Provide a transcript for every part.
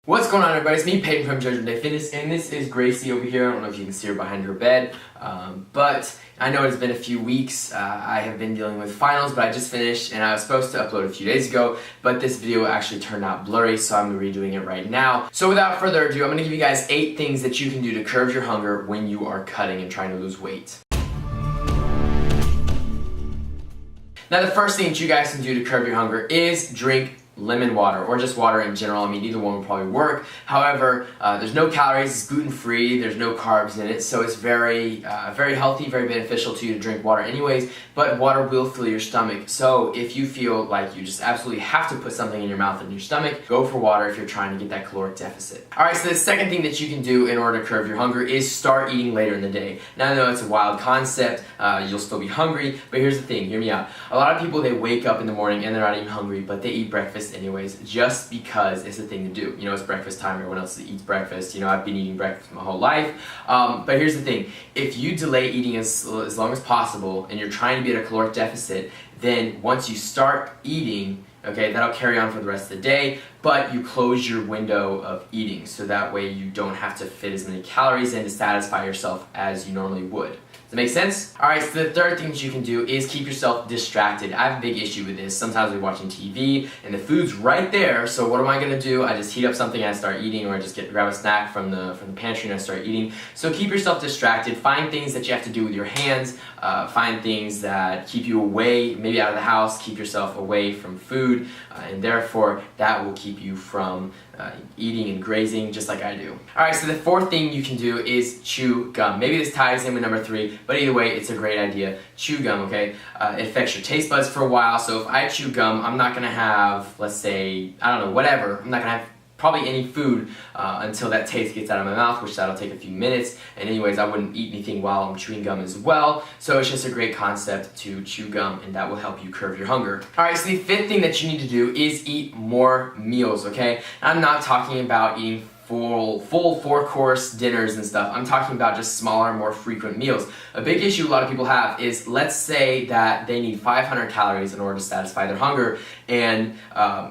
What's going on, everybody? It's me, Peyton from Judgment Day Fitness, and this is Gracie over here. I don't know if you can see her behind her bed, but I know it's been a few weeks. I have been dealing with finals, but I just finished, and I was supposed to upload a few days ago, but this video actually turned out blurry, so I'm redoing it right now. So without further ado, I'm going to give you guys 8 things that you can do to curb your hunger when you are cutting and trying to lose weight. Now, the first thing that you guys can do to curb your hunger is drink lemon water, or just water in general. I mean, either one will probably work. However, there's no calories, it's gluten-free, there's no carbs in it, so it's very healthy, very beneficial to you to drink water anyways, but water will fill your stomach. So if you feel like you just absolutely have to put something in your mouth and your stomach, go for water if you're trying to get that caloric deficit. Alright, so the second thing that you can do in order to curb your hunger is start eating later in the day. Now, I know it's a wild concept, you'll still be hungry, but here's the thing, hear me out. A lot of people, they wake up in the morning and they're not even hungry, but they eat breakfast anyways, just because it's the thing to do. You know, it's breakfast time, everyone else eats breakfast. You know, I've been eating breakfast my whole life. But here's the thing, if you delay eating as long as possible and you're trying to be at a caloric deficit, then once you start eating, okay, that'll carry on for the rest of the day, but you close your window of eating, so that way you don't have to fit as many calories in to satisfy yourself as you normally would. Does that make sense? Alright, so the third thing that you can do is keep yourself distracted. I have a big issue with this. Sometimes we're watching TV and the food's right there, so what am I gonna do? I just heat up something and I start eating, or I just grab a snack from the pantry and I start eating. So keep yourself distracted. Find things that you have to do with your hands. Find things that keep you away, maybe out of the house, keep yourself away from food, and therefore that will keep you from eating and grazing just like I do. Alright, so the fourth thing you can do is chew gum. Maybe this ties in with number 3, but either way, it's a great idea. Chew gum, okay? It affects your taste buds for a while, so if I chew gum, I'm not gonna have, let's say, I don't know, whatever, I'm not gonna have probably any food until that taste gets out of my mouth, which that'll take a few minutes. And anyways, I wouldn't eat anything while I'm chewing gum as well. So it's just a great concept to chew gum, and that will help you curb your hunger. Alright, so the fifth thing that you need to do is eat more meals, okay? I'm not talking about eating full 4-course dinners and stuff. I'm talking about just smaller, more frequent meals. A big issue a lot of people have is, let's say that they need 500 calories in order to satisfy their hunger, and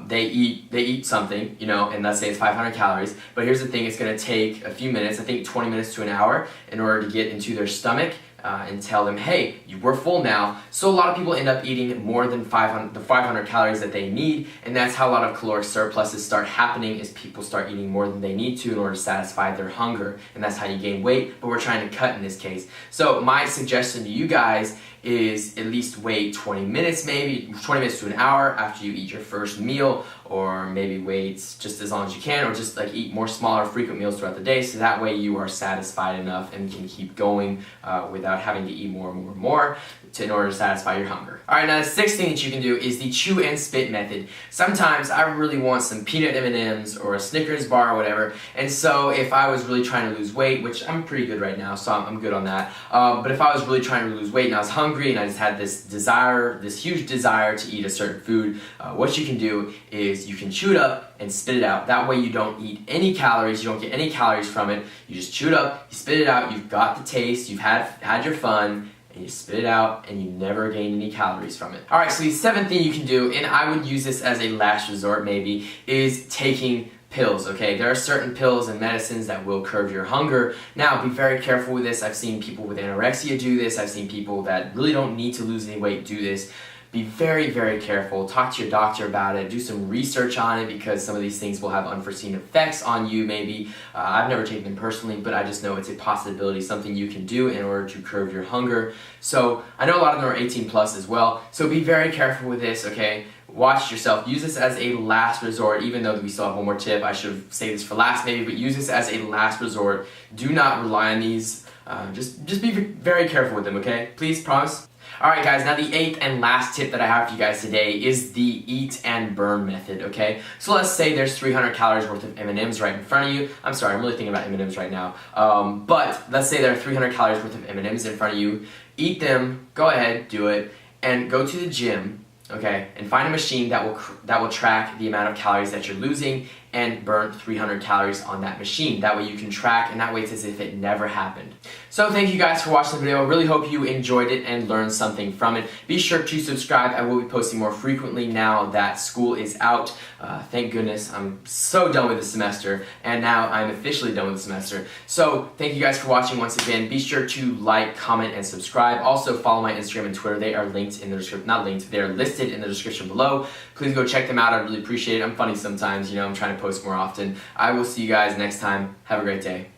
they eat something, you know, and let's say it's 500 calories, but here's the thing, it's gonna take a few minutes, I think 20 minutes to an hour, in order to get into their stomach and tell them, hey, we're full now. So a lot of people end up eating more than the 500 calories that they need, and that's how a lot of caloric surpluses start happening, is people start eating more than they need to in order to satisfy their hunger, and that's how you gain weight, but we're trying to cut in this case. So my suggestion to you guys is at least wait 20 minutes, maybe 20 minutes to an hour after you eat your first meal, or maybe wait just as long as you can, or just like eat more smaller frequent meals throughout the day, so that way you are satisfied enough and can keep going without having to eat more and more and more in order to satisfy your hunger. Alright, now the sixth thing that you can do is the chew and spit method. Sometimes I really want some peanut M&Ms or a Snickers bar or whatever, and so if I was really trying to lose weight, which I'm pretty good right now, so I'm good on that, but if I was really trying to lose weight and I was hungry and I just had this desire, this huge desire to eat a certain food, what you can do is you can chew it up and spit it out. That way you don't eat any calories, you don't get any calories from it. You just chew it up, you spit it out, you've got the taste, you've had your fun, and you spit it out, and you never gain any calories from it. Alright, so the seventh thing you can do, and I would use this as a last resort maybe, is taking pills, okay? There are certain pills and medicines that will curb your hunger. Now, be very careful with this. I've seen people with anorexia do this. I've seen people that really don't need to lose any weight do this. Be very, very careful. Talk to your doctor about it. Do some research on it, because some of these things will have unforeseen effects on you maybe. I've never taken them personally, but I just know it's a possibility, something you can do in order to curb your hunger. So I know a lot of them are 18 plus as well, so be very careful with this, okay? Watch yourself. Use this as a last resort, even though we still have one more tip. I should have saved this for last maybe, but use this as a last resort. Do not rely on these. Just be very careful with them, okay? Please, promise. Alright guys, now the 8th and last tip that I have for you guys today is the eat and burn method, okay? So let's say there's 300 calories worth of M&Ms right in front of you. I'm sorry, I'm really thinking about M&Ms right now. But let's say there are 300 calories worth of M&Ms in front of you. Eat them, go ahead, do it, and go to the gym, okay, and find a machine that will track the amount of calories that you're losing, and burn 300 calories on that machine. That way you can track, and that way it's as if it never happened. So thank you guys for watching the video. I really hope you enjoyed it and learned something from it. Be sure to subscribe. I will be posting more frequently now that school is out. Thank goodness. I'm so done with the semester, and now I'm officially done with the semester. So thank you guys for watching once again. Be sure to like, comment, and subscribe. Also follow my Instagram and Twitter. They are linked in the description. Not linked, they are listed in the description below. Please go check them out. I really appreciate it. I'm funny sometimes, you know, I'm trying to post more often. I will see you guys next time. Have a great day.